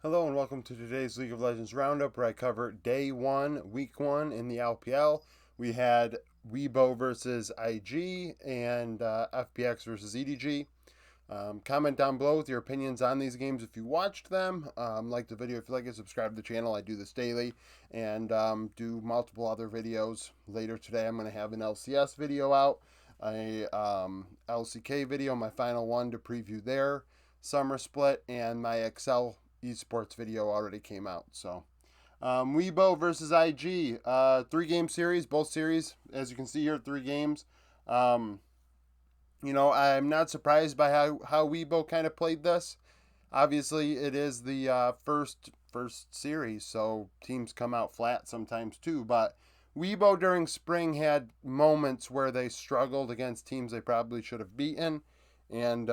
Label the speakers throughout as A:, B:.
A: Hello and welcome to today's League of Legends Roundup, where I cover Day 1, Week 1 in the LPL. We had Weibo versus IG and FPX versus EDG. Comment down below with your opinions on these games if you watched them. Like the video if you like it, subscribe to the channel. I do this daily and do multiple other videos. Later today I'm going to have an LCS video out, a LCK video, my final one to preview their summer split, and my Excel esports video already came out. So Weibo versus IG, 3-game series, both series, as you can see here, 3 games. Um, I'm not surprised by how Weibo kind of played this. Obviously, it is the first series, so teams come out flat sometimes too. But Weibo during spring had moments where they struggled against teams they probably should have beaten, and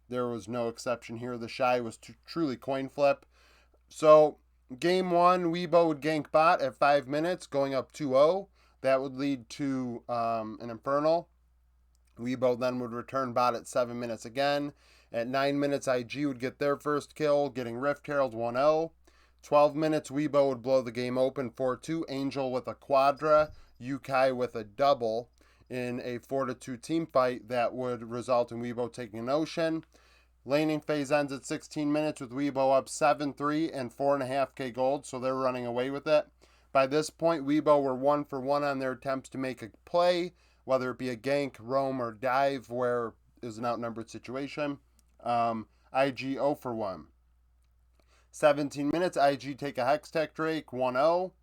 A: there was no exception here. The Shy was truly coin flip. So game 1, Weibo would gank bot at 5 minutes, going up 2-0. That would lead to an Infernal. Weibo then would return bot at 7 minutes again. At 9 minutes, IG would get their first kill, getting Rift Herald 1-0. 12 minutes, Weibo would blow the game open 4-2. Angel with a quadra, Yukai with a double in a 4-2 team fight that would result in Weibo taking an Ocean. Laning phase ends at 16 minutes with Weibo up 7-3 and 4.5k gold, so they're running away with it. By this point, Weibo were 1 for 1 on their attempts to make a play, whether it be a gank, roam, or dive, where is an outnumbered situation. IG 0 for 1. 17 minutes, IG take a Hextech Drake 1-0.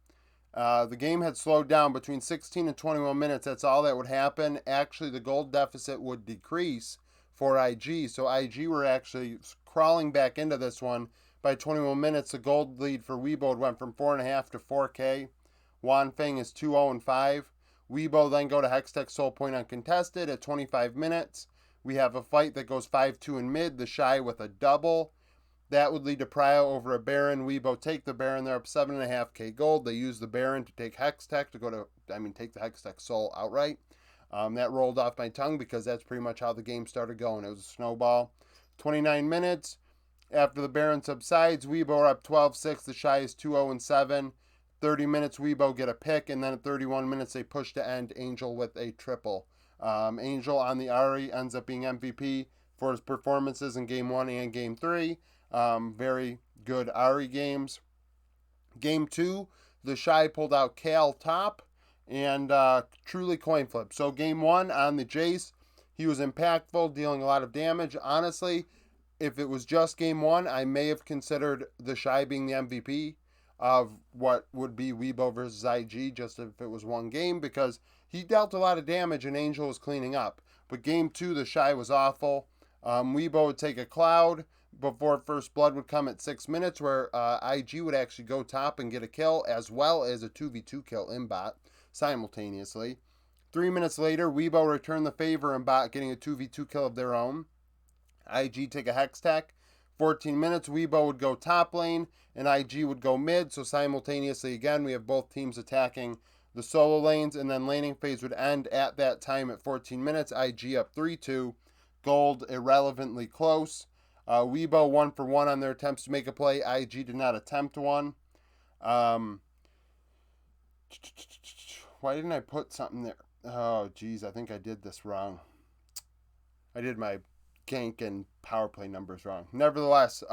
A: The game had slowed down between 16 and 21 minutes. That's all that would happen. Actually, the gold deficit would decrease for IG. So IG were actually crawling back into this one. By 21 minutes, the gold lead for Weibo went from 4.5 to 4k. Wanfeng is 2-0 and 5. Weibo then go to Hextech Soul Point uncontested at 25 minutes. We have a fight that goes 5-2 in mid, the Shy with a double. That would lead to Prio over a Baron. Weibo take the Baron. They're up 7.5k gold. They use the Baron to take Hextech take the Hextech Soul outright. That rolled off my tongue because that's pretty much how the game started going. It was a snowball. 29 minutes. After the Baron subsides, Weibo are up 12-6. The Shy is 2-0 and 7. 30 minutes, Weibo get a pick, and then at 31 minutes, they push to end Angel with a triple. Angel on the Ari ends up being MVP for his performances in Game 1 and Game 3. Very good Ari games. Game 2, the Shy pulled out Kale top and truly coin flip. So Game 1 on the Jace, he was impactful, dealing a lot of damage. Honestly, if it was just Game 1, I may have considered the Shy being the MVP of what would be Weibo versus IG, just if it was one game, because he dealt a lot of damage and Angel was cleaning up. But Game 2, the Shy was awful. Weibo would take a Cloud before First Blood would come at 6 minutes, where IG would actually go top and get a kill, as well as a 2v2 kill in bot simultaneously. 3 minutes later, Weibo returned the favor in bot, getting a 2v2 kill of their own. IG take a Hextech. 14 minutes, Weibo would go top lane, and IG would go mid, so simultaneously, again, we have both teams attacking the solo lanes, and then laning phase would end at that time at 14 minutes, IG up 3-2, gold irrelevantly close. Weibo 1 for 1 on their attempts to make a play, IG did not attempt one. Why didn't I put something there? Oh, geez, I think I did this wrong. I did my gank and power play numbers wrong. Nevertheless,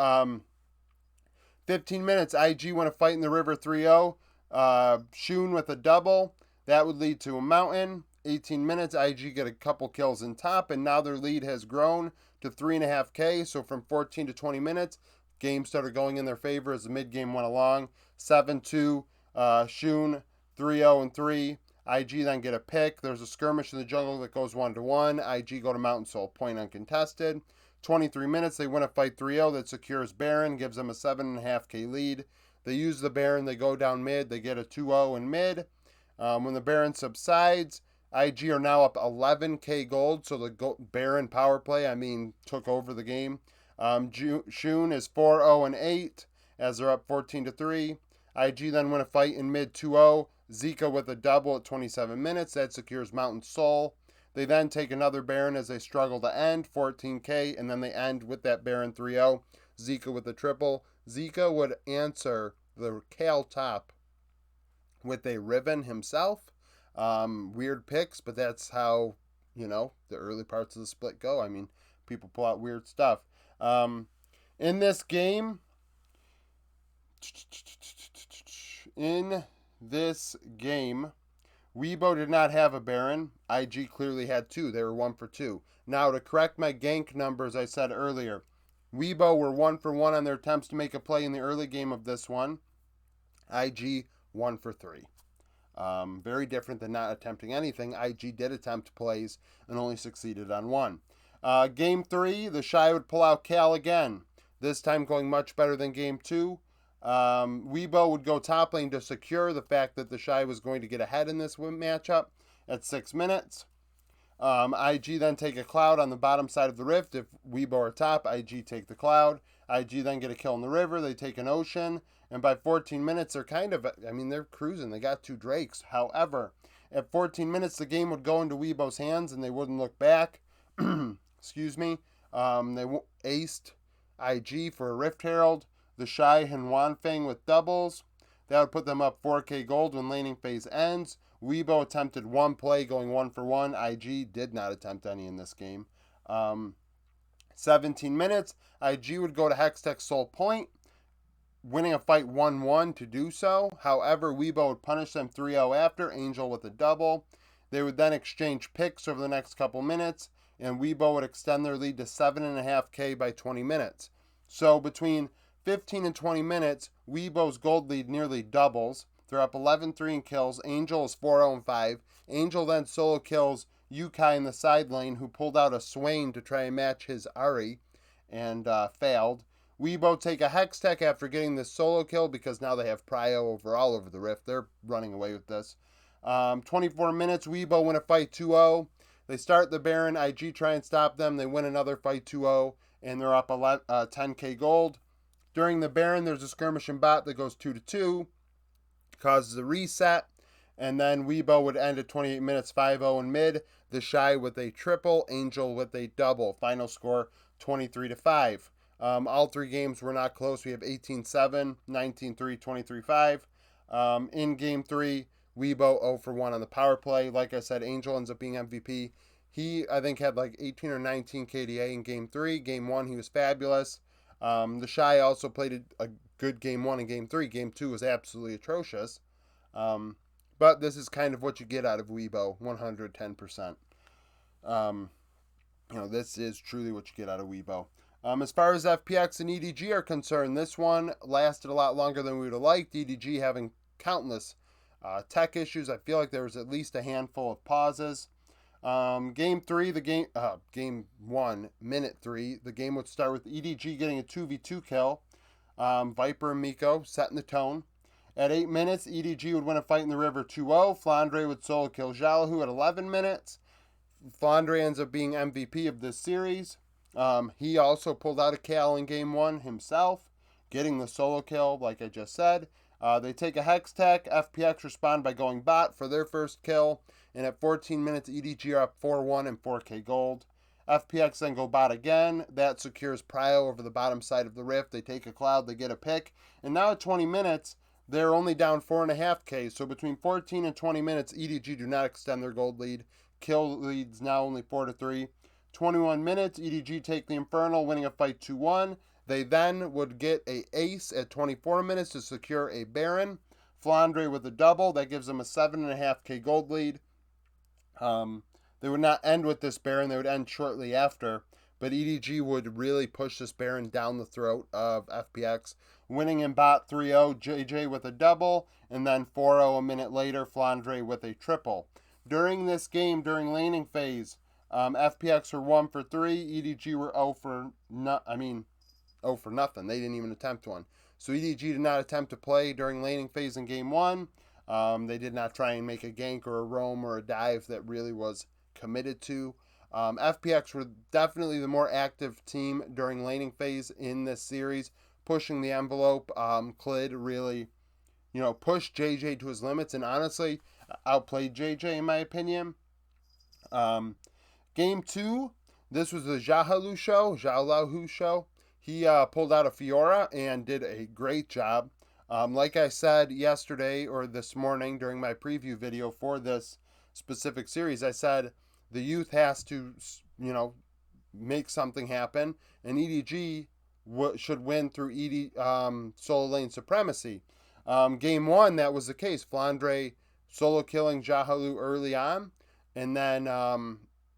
A: 15 minutes, IG won a fight in the river 3-0. Shun with a double. That would lead to a mountain. 18 minutes, IG get a couple kills in top, and now their lead has grown to 3.5k. So from 14 to 20 minutes, game started going in their favor as the mid game went along. 7-2, Shun, 3-0 and 3. IG then get a pick. There's a skirmish in the jungle that goes 1-1. IG go to Mountain Soul Point uncontested. 23 minutes, they win a fight 3-0 that secures Baron, gives them a 7.5k lead. They use the Baron, they go down mid, they get a 2-0 in mid. When the Baron subsides, IG are now up 11k gold, so the Baron power play, took over the game. Shun is 4-0 and 8 as they're up 14-3. IG then win a fight in mid 2-0. Zika with a double at 27 minutes. That secures Mountain Soul. They then take another Baron as they struggle to end, 14k, and then they end with that Baron 3-0. Zika with a triple. Zika would answer the Kale top with a Riven himself. Weird picks, but that's how, the early parts of the split go. I mean, people pull out weird stuff. In this game, Weibo did not have a Baron. IG clearly had 2. They were 1 for 2. Now, to correct my gank numbers I said earlier, Weibo were 1 for 1 on their attempts to make a play in the early game of this one. IG 1 for 3. Very different than not attempting anything. IG did attempt plays and only succeeded on 1. Game 3, the Shy would pull out Cal again. This time going much better than Game 2. Weibo would go top lane to secure the fact that the Shy was going to get ahead in this matchup at 6 minutes. IG then take a Cloud on the bottom side of the Rift. If Weibo are top, IG take the Cloud. IG then get a kill in the river. They take an Ocean. And by 14 minutes, they're cruising. They got 2 Drakes. However, at 14 minutes, the game would go into Weibo's hands and they wouldn't look back. Excuse me. They aced IG for a Rift Herald. The Shy and Wanfeng with doubles. That would put them up 4k gold when laning phase ends. Weibo attempted 1 play going 1 for 1. IG did not attempt any in this game. 17 minutes. IG would go to Hextech Soul Point, winning a fight 1-1 to do so. However, Weibo would punish them 3-0 after, Angel with a double. They would then exchange picks over the next couple minutes, and Weibo would extend their lead to 7.5k by 20 minutes. So between 15 and 20 minutes, Weibo's gold lead nearly doubles. They're up 11-3 in kills. Angel is 4-0-5. Angel then solo kills Yukai in the side lane, who pulled out a Swain to try and match his Ahri and failed. Weibo take a Hextech after getting this solo kill because now they have Prio all over the Rift. They're running away with this. 24 minutes, Weibo win a fight 2-0. They start the Baron. IG try and stop them. They win another fight 2-0, and they're up 10k gold. During the Baron, there's a skirmish in bot that goes 2-2, causes a reset, and then Weibo would end at 28 minutes 5-0 in mid. The Shy with a triple, Angel with a double. Final score 23-5. All 3 games were not close. We have 18-7, 19-3, 23-5. In Game 3, Weibo 0 for 1 on the power play. Like I said, Angel ends up being MVP. He, I think, had like 18 or 19 KDA in Game 3. Game 1, he was fabulous. The Shy also played a good Game 1 and Game 3. Game 2 was absolutely atrocious. But this is kind of what you get out of Weibo, 110%. This is truly what you get out of Weibo. As far as FPX and EDG are concerned, this one lasted a lot longer than we would have liked. EDG having countless tech issues. I feel like there was at least a handful of pauses. Game 1, minute 3, the game would start with EDG getting a 2v2 kill. Viper and Miko setting the tone. At 8 minutes, EDG would win a fight in the river 2-0. Flandre would solo kill Jalahu at 11 minutes. Flandre ends up being MVP of this series. He also pulled out a Cal in Game 1 himself, getting the solo kill, like I just said. They take a Hextech. FPX respond by going bot for their first kill. And at 14 minutes, EDG are up 4-1 and 4k gold. FPX then go bot again. That secures Prio over the bottom side of the Rift. They take a Cloud. They get a pick. And now at 20 minutes, they're only down 4.5k. So between 14 and 20 minutes, EDG do not extend their gold lead. Kill leads now only 4-3. 21 minutes, EDG take the Infernal, winning a fight 2-1. They then would get a ace at 24 minutes to secure a Baron. Flandre with a double. That gives them a 7.5k gold lead. They would not end with this Baron. They would end shortly after. But EDG would really push this Baron down the throat of FPX, winning in bot 3-0, JJ with a double, and then 4-0 a minute later, Flandre with a triple. During this game, during laning phase, FPX were 1 for 3, EDG were 0 for nothing. They didn't even attempt one. So EDG did not attempt to play during laning phase in Game 1. They did not try and make a gank or a roam or a dive that really was committed to. FPX were definitely the more active team during laning phase in this series, pushing the envelope. Clid really, pushed JJ to his limits and honestly outplayed JJ in my opinion. Game 2, this was the Jahalu show. He pulled out a Fiora and did a great job. Like I said yesterday or this morning during my preview video for this specific series, I said the youth has to, make something happen, and EDG should win through solo lane supremacy. Game one, that was the case. Flandre solo killing Jahalu early on, and then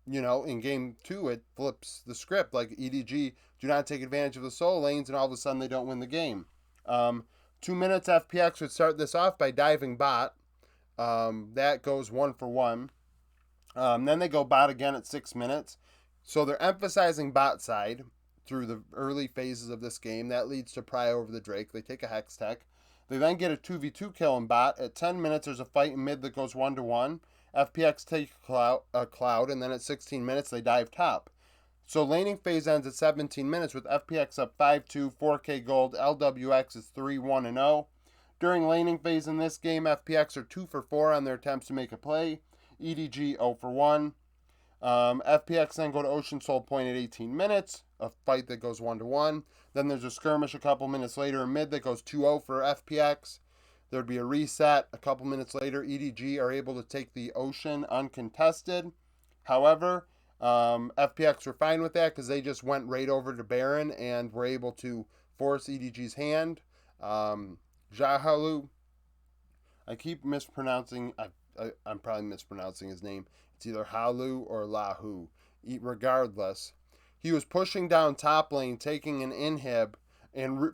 A: in game two, it flips the script. Like EDG do not take advantage of the solo lanes, and all of a sudden they don't win the game. 2 minutes, FPX would start this off by diving bot. That goes 1 for 1. Then they go bot again at 6 minutes. So they're emphasizing bot side through the early phases of this game. That leads to pry over the Drake. They take a Hex Tech. They then get a 2v2 kill in bot. At 10 minutes, there's a fight in mid that goes 1-1. FPX take a cloud, and then at 16 minutes, they dive top. So laning phase ends at 17 minutes with FPX up 5-2, 4K gold. LWX is 3-1-0. During laning phase in this game, FPX are 2 for 4 on their attempts to make a play. EDG 0 for 1. FPX then go to Ocean Soul Point at 18 minutes, a fight that goes 1-1. Then there's a skirmish a couple minutes later in mid that goes 2-0 for FPX. There'd be a reset a couple minutes later. EDG are able to take the Ocean uncontested. However, FPX were fine with that because they just went right over to Baron and were able to force EDG's hand. Jahalu, I keep mispronouncing, I'm probably mispronouncing his name. It's either Halu or Lahu. Regardless, he was pushing down top lane, taking an inhib, and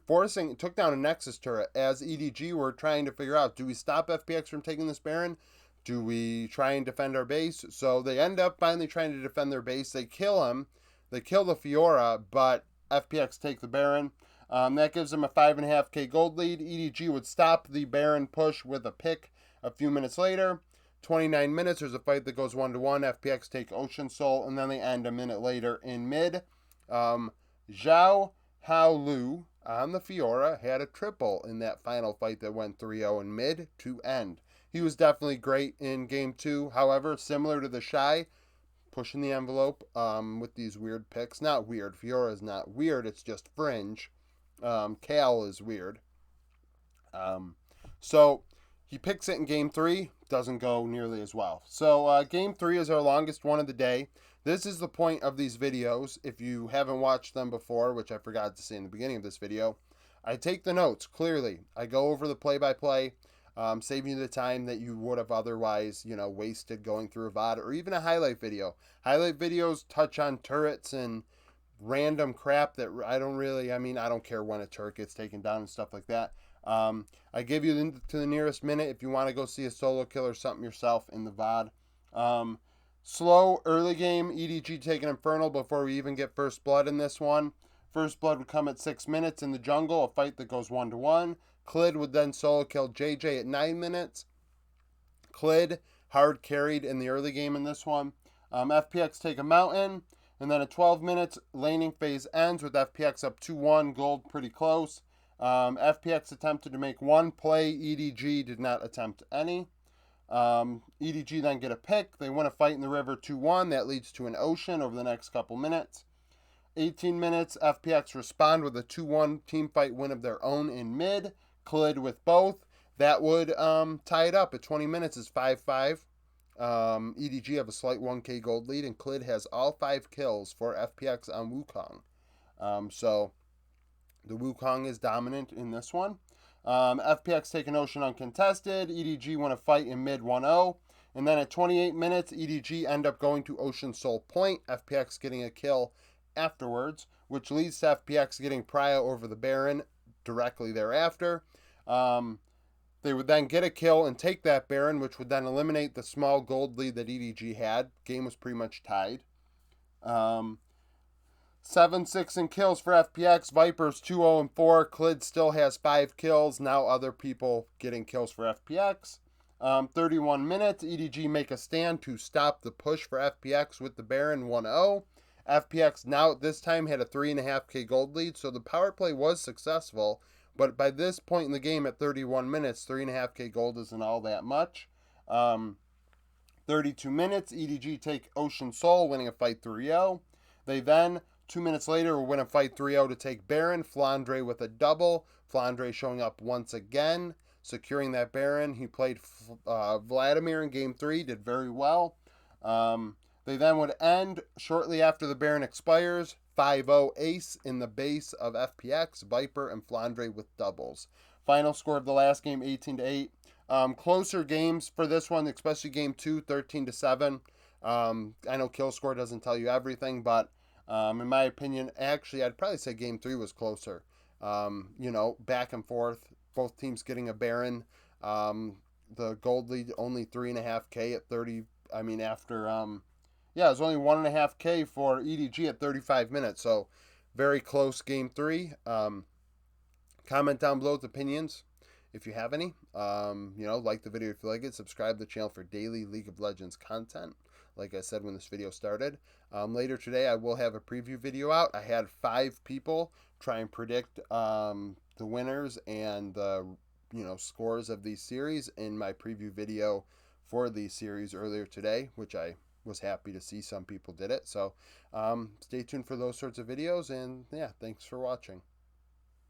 A: took down a Nexus turret as EDG were trying to figure out, do we stop FPX from taking this Baron? Do we try and defend our base? So they end up finally trying to defend their base. They kill him. They kill the Fiora, but FPX take the Baron. That gives them a 5.5k gold lead. EDG would stop the Baron push with a pick a few minutes later. 29 minutes, there's a fight that goes 1-1. FPX take Ocean Soul, and then they end a minute later in mid. Zhao Hao Lu on the Fiora had a triple in that final fight that went 3-0 in mid to end. He was definitely great in game two. However, similar to the Shy, pushing the envelope with these weird picks. Not weird. Fiora is not weird. It's just fringe. Kale is weird. So he picks it in game three. Doesn't go nearly as well. So game three is our longest one of the day. This is the point of these videos. If you haven't watched them before, which I forgot to say in the beginning of this video, I take the notes clearly. I go over the play-by-play. Saving you the time that you would have otherwise, wasted going through a VOD or even a highlight video. Highlight videos touch on turrets and random crap that I don't care when a turret gets taken down and stuff like that. I give you to the nearest minute if you want to go see a solo kill or something yourself in the VOD. Slow early game, EDG taking Infernal before we even get First Blood in this one. First Blood would come at 6 minutes in the jungle, a fight that goes 1-1. Clid would then solo kill JJ at 9 minutes. Clid hard carried in the early game in this one. FPX take a mountain. And then at 12 minutes, laning phase ends with FPX up 2-1, gold pretty close. FPX attempted to make one play. EDG did not attempt any. EDG then get a pick. They win a fight in the river 2-1. That leads to an Ocean over the next couple minutes. 18 minutes, FPX respond with a 2-1 team fight win of their own in mid. Clid with both. That would tie it up at 20 minutes is 5-5. EDG have a slight 1k gold lead, and Clid has all 5 kills for FPX on Wukong. So the Wukong is dominant in this one. FPX take an Ocean uncontested. EDG win a fight in mid 1-0. And then at 28 minutes, EDG end up going to Ocean Soul Point. FPX getting a kill afterwards, which leads to FPX getting Prio over the Baron directly thereafter. They would then get a kill and take that Baron, which would then eliminate the small gold lead that EDG had. Game was pretty much tied. 7-6 in kills for FPX. Vipers 2-0-4. Clid still has 5 kills. Now other people getting kills for FPX. 31 minutes. EDG make a stand to stop the push for FPX with the Baron 1-0. FPX now at this time had a 3.5k gold lead, so the power play was successful. But by this point in the game at 31 minutes, 3.5k gold isn't all that much. 32 minutes, EDG take Ocean Soul, winning a fight 3-0. They then 2 minutes later, we'll win a fight 3-0 to take Baron. Flandre with a double. Flandre showing up once again, securing that Baron. He played Vladimir in game 3, did very well. They then would end shortly after the Baron expires. 5-0 ace in the base of FPX, Viper, and Flandre with doubles. Final score of the last game, 18-8. Closer games for this one, especially game 2, 13-7. I know kill score doesn't tell you everything, but in my opinion, actually, I'd probably say game 3 was closer. Back and forth, both teams getting a Baron. The gold lead only 3.5K at 30. I mean, after it was only 1.5K for EDG at 35 minutes. So very close game 3. Comment down below with opinions if you have any. Like the video if you like it. Subscribe to the channel for daily League of Legends content. Like I said when this video started. Later today, I will have a preview video out. I had 5 people try and predict the winners and the scores of these series in my preview video for these series earlier today, which I was happy to see some people did it. So stay tuned for those sorts of videos, and yeah, thanks for watching.